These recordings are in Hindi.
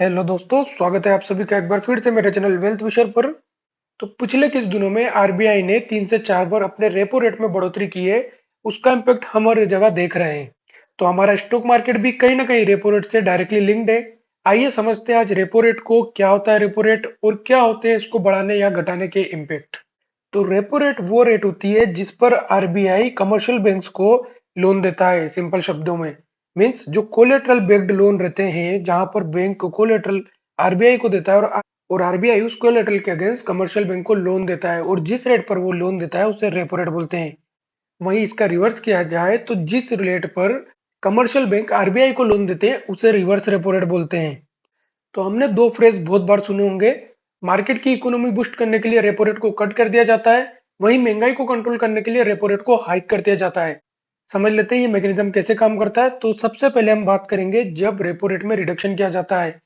हेलो दोस्तों, स्वागत है आप सभी का एक बार फिर से मेरे चैनल वेल्थ विषय पर। तो पिछले कुछ दिनों में आरबीआई ने 3 से 4 बार अपने रेपो रेट में बढ़ोतरी की है। उसका इम्पैक्ट हम हर जगह देख रहे हैं। तो हमारा स्टॉक मार्केट भी कहीं ना कहीं रेपो रेट से डायरेक्टली लिंक्ड है। आइए समझते हैं आज रेपो रेट को, क्या होता है रेपो रेट और क्या होते हैं इसको बढ़ाने या घटाने के इम्पैक्ट। तो रेपो रेट वो रेट होती है जिस पर आरबीआई कमर्शियल बैंक्स को लोन देता है। सिंपल शब्दों में मीन्स जो कोलेटरल बेस्ड लोन रहते हैं, जहां पर बैंक कोलेटरल आरबीआई को देता है और आरबीआई उस कोलेटरल के अगेंस्ट कमर्शियल बैंक को लोन देता है, और जिस रेट पर वो लोन देता है उसे रेपो रेट बोलते हैं। वहीं इसका रिवर्स किया जाए तो जिस रेट पर कमर्शियल बैंक आरबीआई को लोन देते हैं उसे रिवर्स रेपो रेट बोलते हैं। तो हमने दो फ्रेज बहुत बार सुने होंगे। मार्केट की इकोनॉमी बूस्ट करने के लिए रेपो रेट को कट कर दिया जाता है, वहीं महंगाई को कंट्रोल करने के लिए रेपो रेट को हाइक कर दिया जाता है। समझ लेते हैं ये मैकेनिज्म कैसे काम करता है। तो सबसे पहले हम बात करेंगे जब रेपो रेट में रिडक्शन किया जाता है,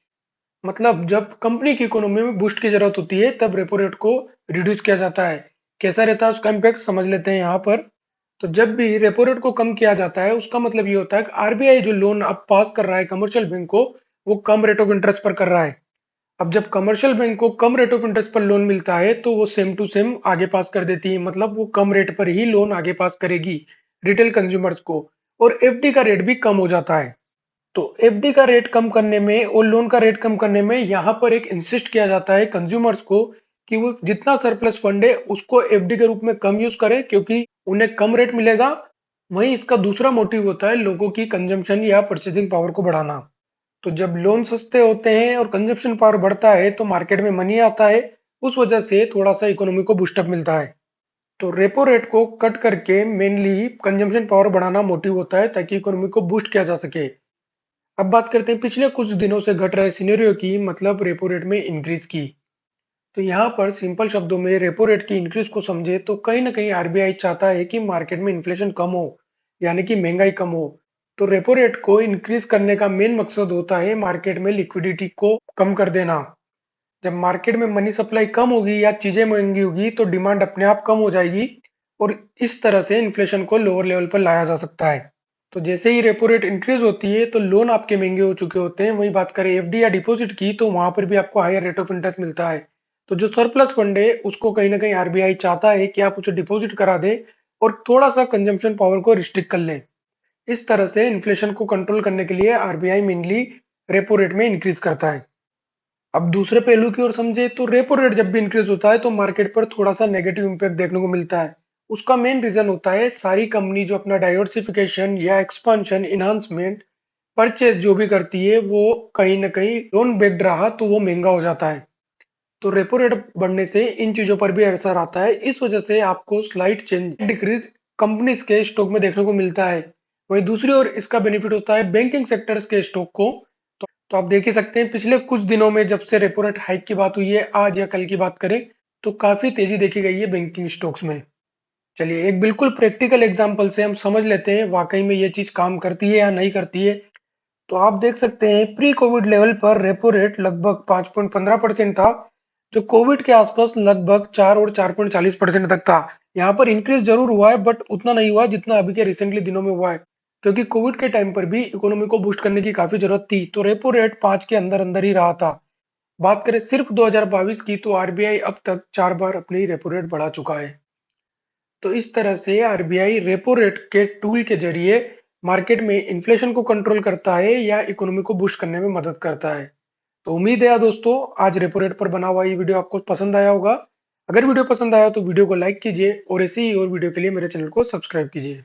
मतलब जब कंपनी की इकोनॉमी में बूस्ट की जरूरत होती है तब रेपो रेट को रिड्यूस किया जाता है। कैसा रहता है उसका इम्पैक्ट समझ लेते हैं यहाँ पर। तो जब भी रेपो रेट को कम किया जाता है उसका मतलब ये होता है कि आरबीआई जो लोन अब पास कर रहा है कमर्शियल बैंक को, वो कम रेट ऑफ इंटरेस्ट पर कर रहा है। अब जब कमर्शियल बैंक को कम रेट ऑफ इंटरेस्ट पर लोन मिलता है तो वो सेम टू सेम आगे पास कर देती है, मतलब वो कम रेट पर ही लोन आगे पास करेगी रिटेल कंज्यूमर्स को। और एफडी का रेट भी कम हो जाता है। तो एफडी का रेट कम करने में और लोन का रेट कम करने में यहाँ पर एक इंसिस्ट किया जाता है कंज्यूमर्स को कि वो जितना सरप्लस फंड है उसको एफडी के रूप में कम यूज करें, क्योंकि उन्हें कम रेट मिलेगा। वहीं इसका दूसरा मोटिव होता है लोगों की कंजम्पशन या परचेजिंग पावर को बढ़ाना। तो जब लोन सस्ते होते हैं और कंजप्शन पावर बढ़ता है तो मार्केट में मनी आता है। उस वजह से थोड़ा सा इकोनॉमी को बूस्टअप मिलता है। तो रेपो रेट को कट करके मेनली कंजम्पशन पावर बढ़ाना मोटिव होता है ताकि इकोनॉमी को बूस्ट किया जा सके। अब बात करते हैं पिछले कुछ दिनों से घट रहे सिनेरियो की, मतलब रेपो रेट में इंक्रीज की। तो यहाँ पर सिंपल शब्दों में रेपो रेट की इंक्रीज को समझे तो कहीं ना कहीं आरबीआई चाहता है कि मार्केट में इन्फ्लेशन कम हो, यानी कि महंगाई कम हो। तो रेपो रेट को इंक्रीज करने का मेन मकसद होता है मार्केट में लिक्विडिटी को कम कर देना। जब मार्केट में मनी सप्लाई कम होगी या चीजें महंगी होगी तो डिमांड अपने आप कम हो जाएगी, और इस तरह से इन्फ्लेशन को लोअर लेवल पर लाया जा सकता है। तो जैसे ही रेपो रेट इंक्रीज होती है तो लोन आपके महंगे हो चुके होते हैं। वही बात करें एफडी या डिपॉजिट की तो वहां पर भी आपको हायर रेट ऑफ इंटरेस्ट मिलता है। तो जो सरप्लस फंड है उसको कहीं ना कहीं आरबीआई चाहता है कि आप उसे डिपॉजिट करा दे और थोड़ा सा कंजम्पशन पावर को रिस्ट्रिक्ट कर लें। इस तरह से इन्फ्लेशन को कंट्रोल करने के लिए आरबीआई मेनली रेपो रेट में इंक्रीज करता है। अब दूसरे पहलू की ओर समझे तो रेपो रेट जब भी इंक्रीज होता है तो मार्केट पर थोड़ा सा नेगेटिव इंपैक्ट देखने को मिलता है। उसका मेन रीजन होता है सारी कंपनी जो अपना डाइवर्सिफिकेशन या एक्सपांशन इन्हांसमेंट परचेज जो भी करती है वो कहीं ना कहीं लोन बेस्ड रहा तो वो महंगा हो जाता है। तो रेपो रेट बढ़ने से इन चीजों पर भी असर आता है। इस वजह से आपको स्लाइट चेंज डिक्रीज कंपनीज के स्टॉक में देखने को मिलता है। वहीं दूसरी ओर इसका बेनिफिट होता है बैंकिंग सेक्टर्स के स्टॉक को। तो आप देख ही सकते हैं पिछले कुछ दिनों में जब से रेपो रेट हाइक की बात हुई है, आज या कल की बात करें तो काफी तेजी देखी गई है बैंकिंग स्टॉक्स में। चलिए एक बिल्कुल प्रैक्टिकल एग्जांपल से हम समझ लेते हैं वाकई में ये चीज काम करती है या नहीं करती है। तो आप देख सकते हैं प्री कोविड लेवल पर रेपो रेट लगभग 5.15% था, जो कोविड के आसपास लगभग 4 और 4.40% तक था। यहाँ पर इंक्रीज जरूर हुआ है बट उतना नहीं हुआ जितना अभी के रिसेंटली दिनों में हुआ है, क्योंकि कोविड के टाइम पर भी इकोनॉमी को बूस्ट करने की काफी जरूरत थी। तो रेपो रेट 5 के अंदर अंदर ही रहा था। बात करें सिर्फ 2022 की तो आरबीआई अब तक 4 बार अपनी रेपो रेट बढ़ा चुका है। तो इस तरह से आरबीआई रेपो रेट के टूल के जरिए मार्केट में इन्फ्लेशन को कंट्रोल करता है या इकोनॉमी को बूस्ट करने में मदद करता है। तो उम्मीद है दोस्तों आज रेपो रेट पर बना हुआ ये वीडियो आपको पसंद आया होगा। अगर वीडियो पसंद आया तो वीडियो को लाइक कीजिए और ऐसी ही और वीडियो के लिए मेरे चैनल को सब्सक्राइब कीजिए।